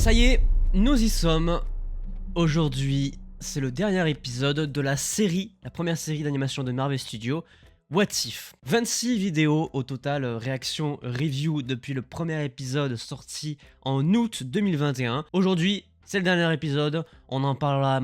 Ça y est, nous y sommes. Aujourd'hui, c'est le dernier épisode de la série, la première série d'animation de Marvel Studios, What If. 26 vidéos au total, réaction, review depuis le premier épisode sorti en août 2021. Aujourd'hui, c'est le dernier épisode, on en parlera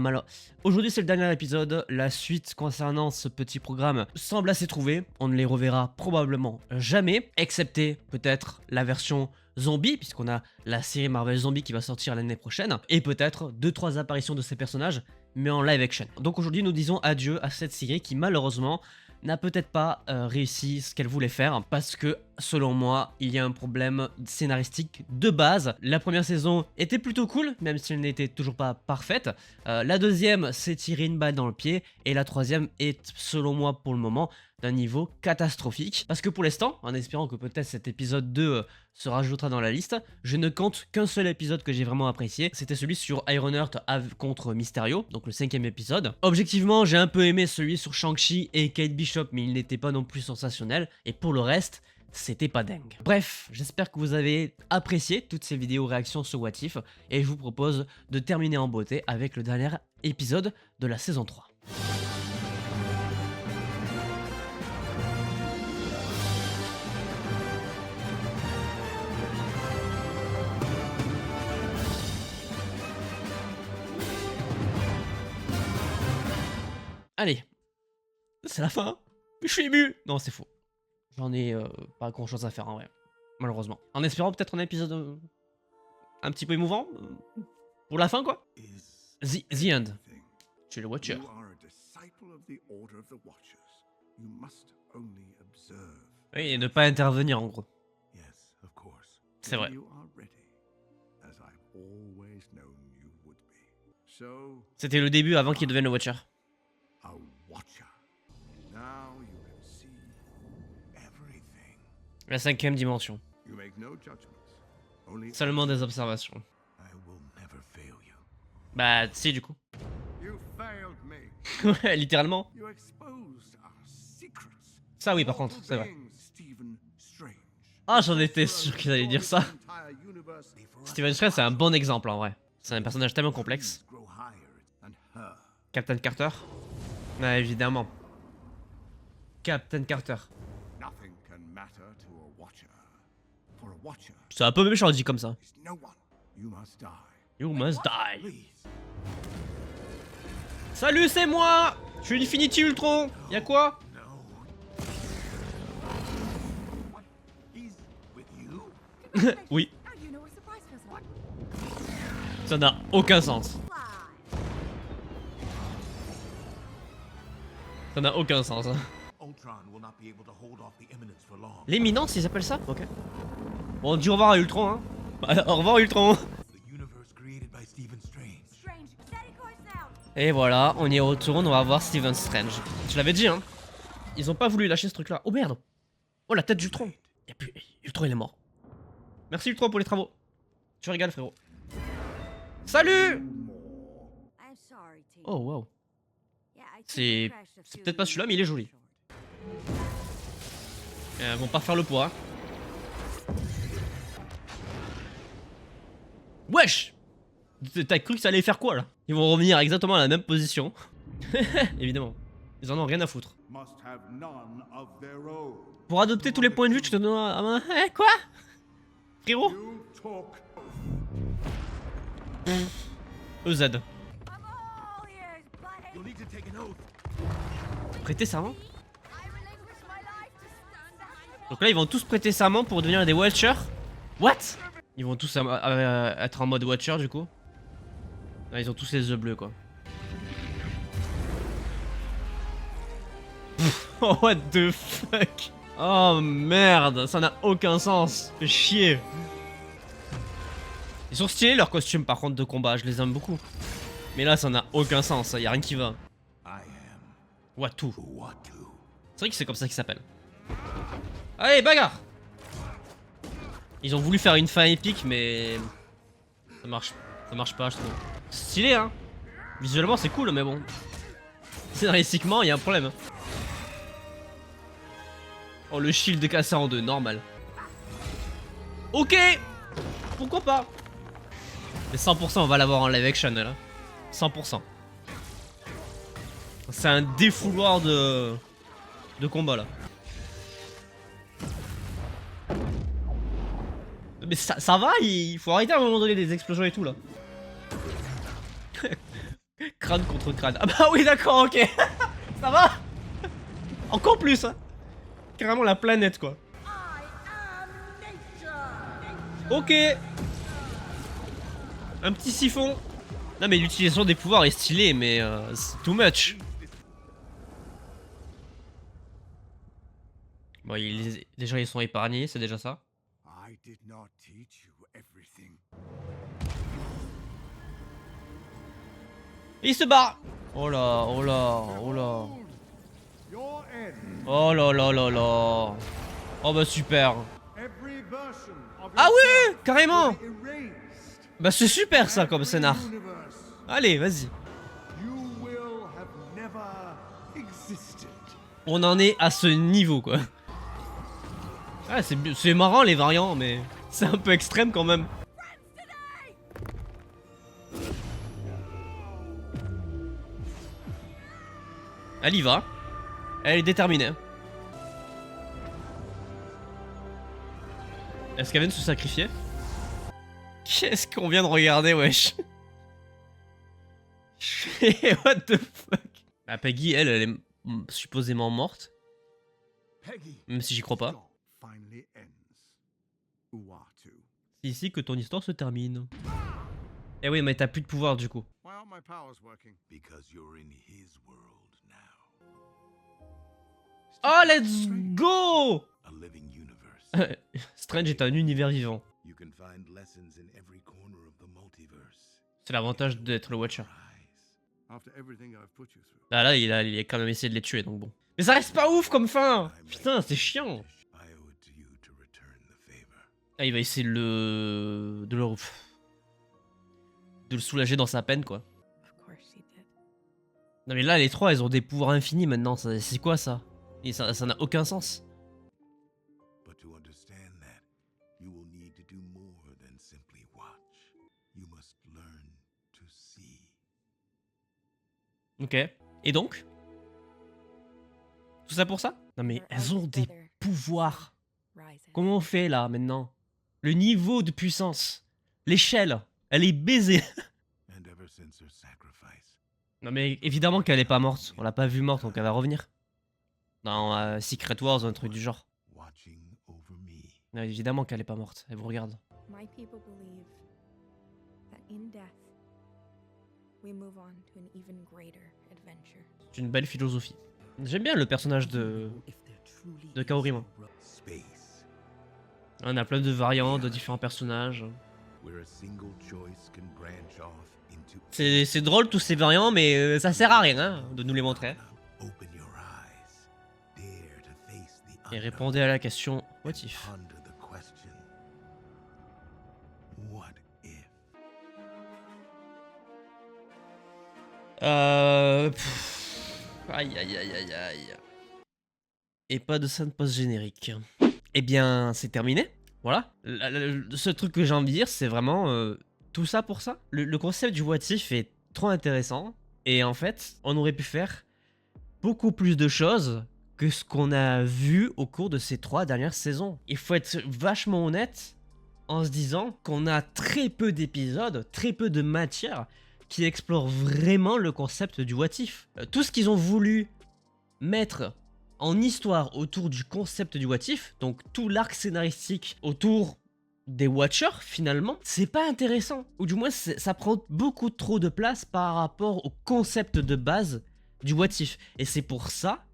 Aujourd'hui c'est le dernier épisode, la suite concernant ce petit programme semble assez trouvée, on ne les reverra probablement jamais, excepté peut-être la version zombie, puisqu'on a la série Marvel Zombie qui va sortir l'année prochaine, et peut-être 2-3 apparitions de ces personnages, mais en live action. Donc aujourd'hui nous disons adieu à cette série qui malheureusement n'a peut-être pas réussi ce qu'elle voulait faire, parce que selon moi il y a un problème scénaristique de base. La première saison était plutôt cool, même si elle n'était toujours pas parfaite. La deuxième s'est tiré une balle dans le pied, et la troisième est selon moi pour le moment d'un niveau catastrophique. Parce que pour l'instant, en espérant que peut-être cet épisode 2 se rajoutera dans la liste, je ne compte qu'un seul épisode que j'ai vraiment apprécié, c'était celui sur Ironheart contre Mysterio, donc le 5ème épisode. Objectivement, j'ai un peu aimé celui sur Shang-Chi et Kate Bishop, mais il n'était pas non plus sensationnel, et pour le reste, c'était pas dingue. Bref, j'espère que vous avez apprécié toutes ces vidéos réactions sur What If, et je vous propose de terminer en beauté avec le dernier épisode de la saison 3. Allez, c'est la fin. Je suis ému. Non, c'est faux. J'en ai pas grand chose à faire en vrai, malheureusement. En espérant peut-être un épisode un petit peu émouvant pour la fin quoi. The End. Je suis le Watcher. Oui, et ne pas intervenir en gros. C'est vrai. C'était le début avant qu'il devienne le Watcher. La 5ème dimension. Seulement des observations. Bah si du coup. Ouais, littéralement. Ça oui par contre, c'est vrai. Ah j'en étais sûr qu'ils allaient dire ça. Stephen Strange c'est un bon exemple en vrai. C'est un personnage tellement complexe. Captain Carter. Ouais, évidemment. Captain Carter. C'est un peu méchant dit comme ça. You must die. Salut, c'est moi. Je suis Infinity Ultron. Y'a quoi? Oui. Ça n'a aucun sens. Ça n'a aucun sens. Hein. L'éminence, ils appellent ça? Ok. Bon, on dit au revoir à Ultron, hein. Bah, au revoir Ultron. Et voilà, on y retourne, on va voir Stephen Strange. Je l'avais dit, hein. Ils ont pas voulu lâcher ce truc-là. Oh merde. Oh, la tête d'Ultron. Et puis, Ultron, il est mort. Merci Ultron pour les travaux. Tu régales, frérot. Salut. Oh, wow. C'est peut-être pas celui-là, mais il est joli. Ils vont pas faire le poids. Wesh! T'as cru que ça allait faire quoi là? Ils vont revenir exactement à la même position. Évidemment. Ils en ont rien à foutre. Pour adopter tous les points de vue, tu te donnes à main. Eh, quoi? Frérot? EZ. Prêter serment? Donc là ils vont tous prêter serment pour devenir des Watchers. What? Ils vont tous être en mode Watcher du coup. Là, ils ont tous les yeux bleus quoi. Oh what the fuck. Oh merde, ça n'a aucun sens. Fait chier. Ils sont stylés leurs costumes par contre de combat, je les aime beaucoup. Mais là ça n'a aucun sens, y a rien qui va. Watu. C'est vrai que c'est comme ça qu'il s'appelle. Allez, bagarre! Ils ont voulu faire une fin épique, mais ça marche pas, je trouve. Stylé, hein? Visuellement, c'est cool, mais bon. Scénaristiquement, il y a un problème. Oh, le shield est cassé en deux, normal. Ok! Pourquoi pas? Mais 100% on va l'avoir en live action là. 100%. C'est un défouloir de combat là. Mais ça va, il faut arrêter à un moment donné des explosions et tout là. Crâne contre crâne. Ah bah oui d'accord, ok. Ça va. Encore plus hein. Carrément la planète quoi. Ok. Un petit siphon. Non mais l'utilisation des pouvoirs est stylée mais c'est too much. Bon déjà ils sont épargnés, c'est déjà ça. Et il se barre. Oh là, oh là, oh là. Oh là là là là. Oh bah super. Ah ouais, carrément. Bah c'est super ça comme scénar. Allez, vas-y. On en est à ce niveau quoi. Ah c'est marrant les variants mais c'est un peu extrême quand même. Elle y va. Elle est déterminée. Est-ce qu'elle vient de se sacrifier? Qu'est-ce qu'on vient de regarder, wesh? What the fuck? Bah Peggy, elle est supposément morte. Même si j'y crois pas. C'est ici que ton histoire se termine. Eh oui, mais t'as plus de pouvoir du coup. Oh, let's go! Strange est un univers vivant. C'est l'avantage d'être le Watcher. Là, il a quand même essayé de les tuer, donc bon. Mais ça reste pas ouf comme fin! Putain, c'est chiant! Ah, il va essayer de le soulager dans sa peine, quoi. Non mais là, les trois, elles ont des pouvoirs infinis maintenant. C'est quoi ça? Et ça n'a aucun sens. Ok. Et donc? Tout ça pour ça? Non mais elles ont des pouvoirs. Comment on fait là maintenant? Le niveau de puissance. L'échelle. Elle est baisée. Non mais évidemment qu'elle est pas morte. On l'a pas vue morte donc elle va revenir. Dans Secret Wars ou un truc du genre. Non, évidemment qu'elle est pas morte. Elle vous regarde. C'est une belle philosophie. J'aime bien le personnage de Kaori, moi. On a plein de variantes de différents personnages. C'est drôle tous ces variants, mais ça sert à rien hein, de nous les montrer. Et répondez à la question what if. Aïe aïe aïe aïe aïe. Et pas de scène post-générique. Eh bien, c'est terminé. Voilà. Le seul truc que j'ai envie de dire, c'est vraiment tout ça pour ça. Le concept du what if est trop intéressant. Et en fait, on aurait pu faire beaucoup plus de choses que ce qu'on a vu au cours de ces 3 dernières saisons. Il faut être vachement honnête en se disant qu'on a très peu d'épisodes, très peu de matière qui explorent vraiment le concept du what if. Tout ce qu'ils ont voulu mettre en histoire autour du concept du what if, donc tout l'arc scénaristique autour des Watchers finalement, c'est pas intéressant. Ou du moins ça prend beaucoup trop de place par rapport au concept de base du what if. Et c'est pour ça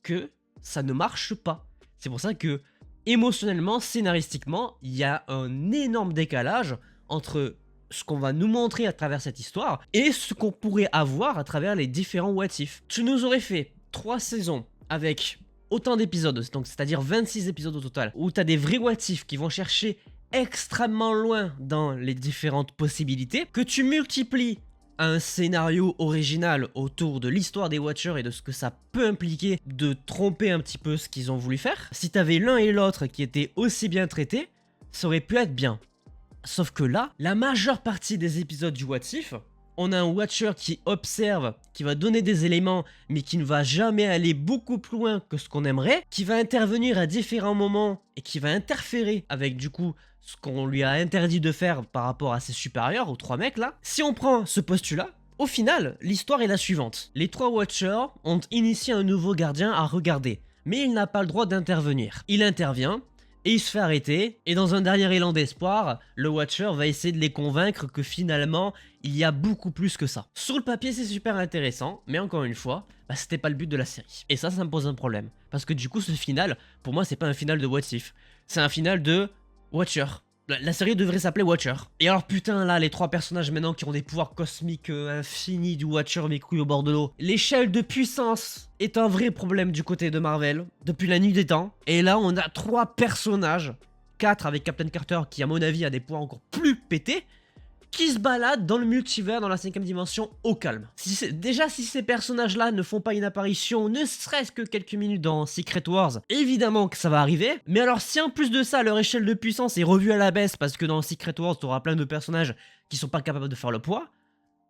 que ça ne marche pas. C'est pour ça que émotionnellement, scénaristiquement, il y a un énorme décalage entre ce qu'on va nous montrer à travers cette histoire et ce qu'on pourrait avoir à travers les différents what if. Tu nous aurais fait 3 saisons avec autant d'épisodes, donc c'est-à-dire 26 épisodes au total, où tu as des vrais what if qui vont chercher extrêmement loin dans les différentes possibilités, que tu multiplies un scénario original autour de l'histoire des Watchers et de ce que ça peut impliquer de tromper un petit peu ce qu'ils ont voulu faire. Si t'avais l'un et l'autre qui étaient aussi bien traités, ça aurait pu être bien. Sauf que là, la majeure partie des épisodes du What If, on a un Watcher qui observe, qui va donner des éléments, mais qui ne va jamais aller beaucoup plus loin que ce qu'on aimerait, qui va intervenir à différents moments et qui va interférer avec du coup ce qu'on lui a interdit de faire par rapport à ses supérieurs, aux 3 mecs là. Si on prend ce postulat, au final, l'histoire est la suivante. Les 3 Watchers ont initié un nouveau gardien à regarder, mais il n'a pas le droit d'intervenir. Il intervient, et il se fait arrêter, et dans un dernier élan d'espoir, le Watcher va essayer de les convaincre que finalement, il y a beaucoup plus que ça. Sur le papier, c'est super intéressant, mais encore une fois, c'était pas le but de la série. Et ça me pose un problème. Parce que du coup, ce final, pour moi, c'est pas un final de What If. C'est un final de Watcher. La série devrait s'appeler Watcher. Et alors putain là, les 3 personnages maintenant qui ont des pouvoirs cosmiques infinis du Watcher mes couilles au bord de l'eau. L'échelle de puissance est un vrai problème du côté de Marvel, depuis la nuit des temps. Et là on a 3 personnages, 4 avec Captain Carter qui à mon avis a des pouvoirs encore plus pétés, qui se baladent dans le multivers, dans la 5ème dimension, au calme. Déjà, si ces personnages-là ne font pas une apparition, ne serait-ce que quelques minutes dans Secret Wars, évidemment que ça va arriver. Mais alors, si en plus de ça, leur échelle de puissance est revue à la baisse, parce que dans Secret Wars, tu auras plein de personnages qui sont pas capables de faire le poids,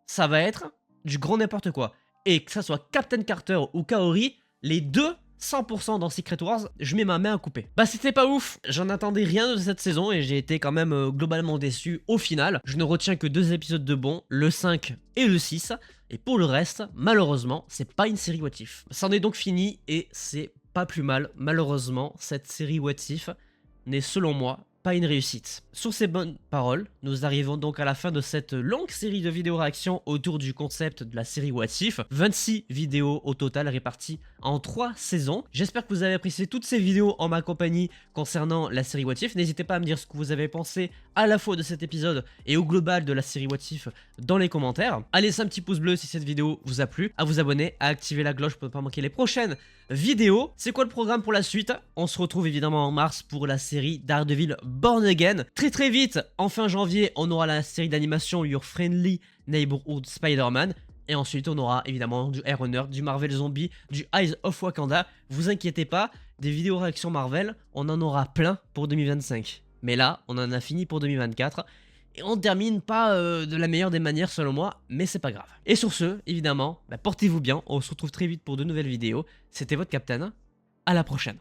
ça va être du grand n'importe quoi. Et que ça soit Captain Carter ou Kaori, les deux 100% dans Secret Wars, je mets ma main à couper. C'était pas ouf, j'en attendais rien de cette saison et j'ai été quand même globalement déçu au final. Je ne retiens que 2 épisodes de bons, le 5 et le 6. Et pour le reste, malheureusement, c'est pas une série What If. C'en est donc fini et c'est pas plus mal. Malheureusement, cette série What If n'est selon moi pas une réussite. Sur ces bonnes paroles, nous arrivons donc à la fin de cette longue série de vidéos réactions autour du concept de la série What If. 26 vidéos au total réparties en 3 saisons. J'espère que vous avez apprécié toutes ces vidéos en ma compagnie concernant la série What If. N'hésitez pas à me dire ce que vous avez pensé à la fois de cet épisode et au global de la série What If dans les commentaires. À laisser un petit pouce bleu si cette vidéo vous a plu, à vous abonner, à activer la cloche pour ne pas manquer les prochaines vidéos. C'est quoi le programme pour la suite? On se retrouve évidemment en mars pour la série Daredevil Born Again. Très vite, en fin janvier, on aura la série d'animation Your Friendly Neighborhood Spider-Man. Et ensuite, on aura évidemment du Air Runner, du Marvel Zombie, du Eyes of Wakanda. Vous inquiétez pas, des vidéos réactions Marvel, on en aura plein pour 2025. Mais là, on en a fini pour 2024. Et on termine pas de la meilleure des manières selon moi, mais c'est pas grave. Et sur ce, évidemment, portez-vous bien, on se retrouve très vite pour de nouvelles vidéos. C'était votre Captain, à la prochaine.